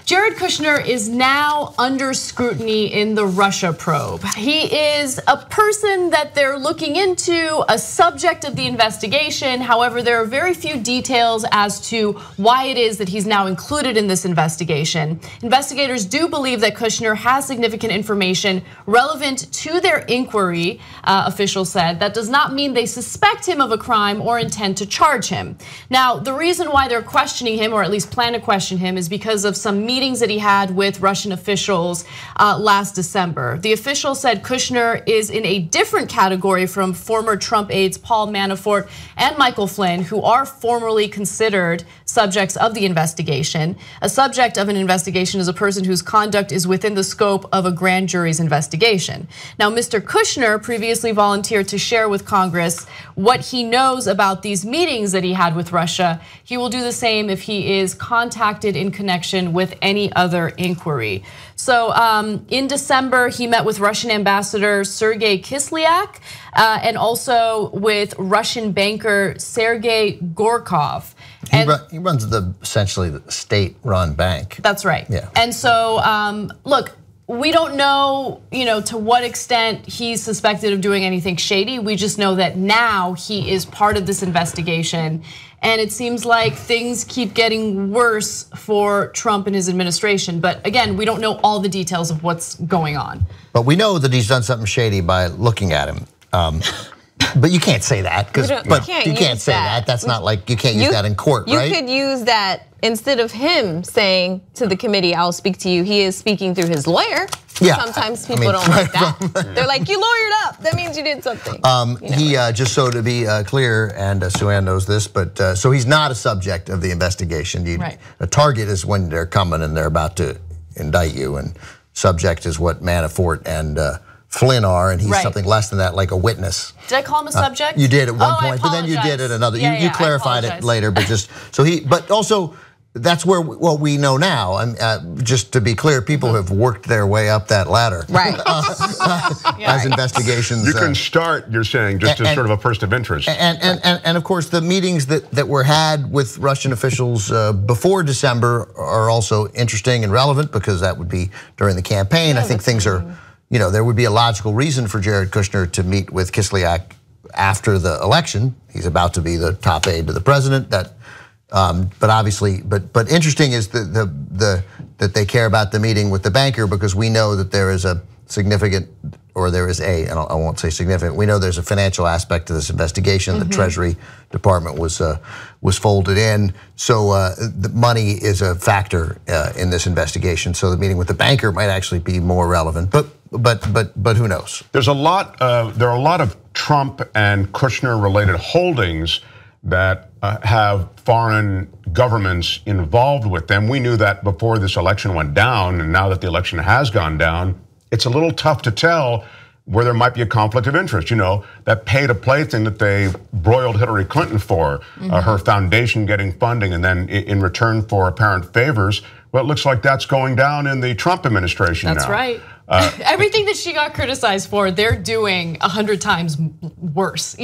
Jared Kushner is now under scrutiny in the Russia probe. He is a person that they're looking into, a subject of the investigation. However, there are very few details as to why it is that he's now included in this investigation. Investigators do believe that Kushner has significant information relevant to their inquiry, officials said. That does not mean they suspect him of a crime or intend to charge him. Now, the reason why they're questioning him, or at least plan to question him, is because of some meetings that he had with Russian officials last December. The official said Kushner is in a different category from former Trump aides Paul Manafort and Michael Flynn, who are formally considered subjects of the investigation. A subject of an investigation is a person whose conduct is within the scope of a grand jury's investigation. Now, Mr. Kushner previously volunteered to share with Congress what he knows about these meetings that he had with Russia. He will do the same if he is contacted in connection with any other inquiry. So in December, he met with Russian Ambassador Sergei Kislyak and also with Russian banker Sergei Gorkov. He runs essentially the state-run bank. That's right. Yeah. And so look, we don't know, to what extent he's suspected of doing anything shady. We just know that now he is part of this investigation. And it seems like things keep getting worse for Trump and his administration. But again, we don't know all the details of what's going on. But we know that he's done something shady by looking at him. But you can't say that, you can't say that. That's not like, you can't use that in court, right? You could use that instead of him saying to the committee, I'll speak to you, he is speaking through his lawyer. Yeah, sometimes people don't like that. They're like, you lawyered up, that means you did something. He, just so to be clear, and Sue-Ann knows this, but so he's not a subject of the investigation. Right. A target is when they're coming and they're about to indict you, and subject is what Manafort and Flynn are, and he's something less than that, like a witness. Did I call him a subject? You did at one point, but then you did at another. You clarified it later, but just so but also that's where what we know now. Just to be clear, people have worked their way up that ladder, right? As investigations. You can start, you're saying, just as sort of a person of interest. And of course, the meetings that were had with Russian officials before December are also interesting and relevant because that would be during the campaign. I think things are. There would be a logical reason for Jared Kushner to meet with Kislyak after the election. He's about to be the top aide to the president. But obviously, but interesting is that they care about the meeting with the banker because we know that there is a significant, or there is and I won't say significant. We know there's a financial aspect to this investigation. The Treasury Department was folded in, so the money is a factor in this investigation. So the meeting with the banker might actually be more relevant, but who knows? There are a lot of Trump and Kushner related holdings that have foreign governments involved with them. We knew that before this election went down, and now that the election has gone down, it's a little tough to tell where there might be a conflict of interest. That pay-to-play thing that they broiled Hillary Clinton for, her foundation getting funding, and then in return for apparent favors. Well, it looks like that's going down in the Trump administration now. That's right. Everything that she got criticized for, they're doing 100 times worse.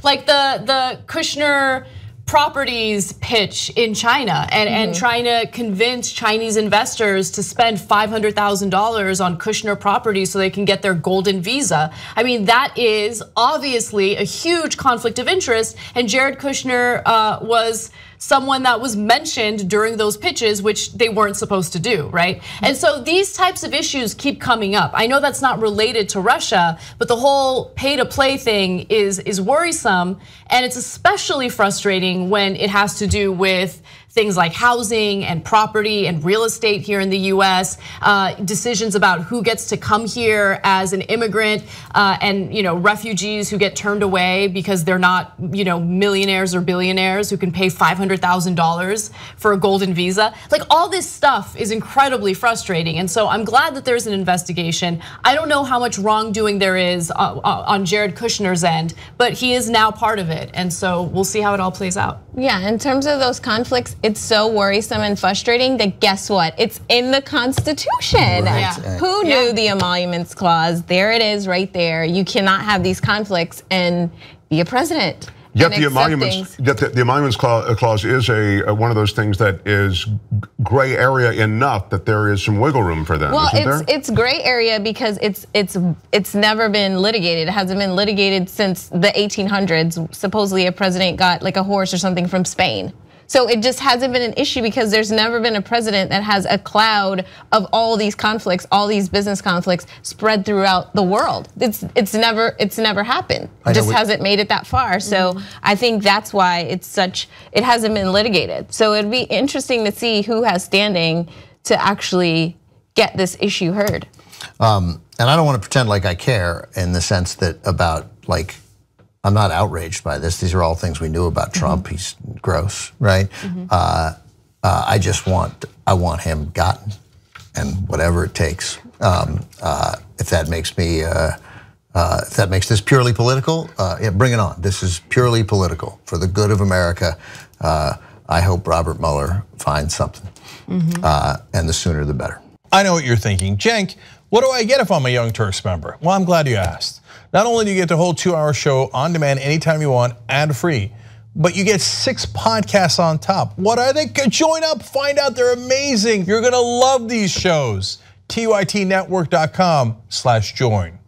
Like the Kushner properties pitch in China and trying to convince Chinese investors to spend $500,000 on Kushner properties so they can get their golden visa. I mean, that is obviously a huge conflict of interest, and Jared Kushner was someone that was mentioned during those pitches, which they weren't supposed to do, right? And so these types of issues keep coming up. I know that's not related to Russia, but the whole pay-to-play thing is worrisome, and it's especially frustrating when it has to do with things like housing and property and real estate here in the US, decisions about who gets to come here as an immigrant, and refugees who get turned away because they're not millionaires or billionaires who can pay $500,000 for a golden visa. Like, all this stuff is incredibly frustrating, and so I'm glad that there's an investigation. I don't know how much wrongdoing there is on Jared Kushner's end, but he is now part of it, and so we'll see how it all plays out. Yeah, in terms of those conflicts, it's so worrisome and frustrating that guess what? It's in the Constitution. Right. Who knew the Emoluments Clause? There it is right there. You cannot have these conflicts and be a president. Yet the emoluments clause is one of those things that is gray area enough that there is some wiggle room for them. Well, isn't there? It's gray area because it's never been litigated. It hasn't been litigated since the 1800s. Supposedly a president got like a horse or something from Spain. So it just hasn't been an issue because there's never been a president that has a cloud of all these conflicts, all these business conflicts spread throughout the world. It's never happened. It just hasn't made it that far. So I think that's why it hasn't been litigated. So it'd be interesting to see who has standing to actually get this issue heard. And I don't want to pretend like I care in the sense that about like, I'm not outraged by this. These are all things we knew about Trump. He's gross, right? I just want him gotten, and whatever it takes. If that makes me, if that makes this purely political, yeah, bring it on. This is purely political for the good of America. I hope Robert Mueller finds something, and the sooner the better. I know what you're thinking, Cenk. What do I get if I'm a Young Turks member? Well, I'm glad you asked. Not only do you get the whole 2-hour show on demand anytime you want, ad-free, but you get 6 podcasts on top. What are they? Join up, find out, they're amazing. You're gonna love these shows. TYTnetwork.com/join.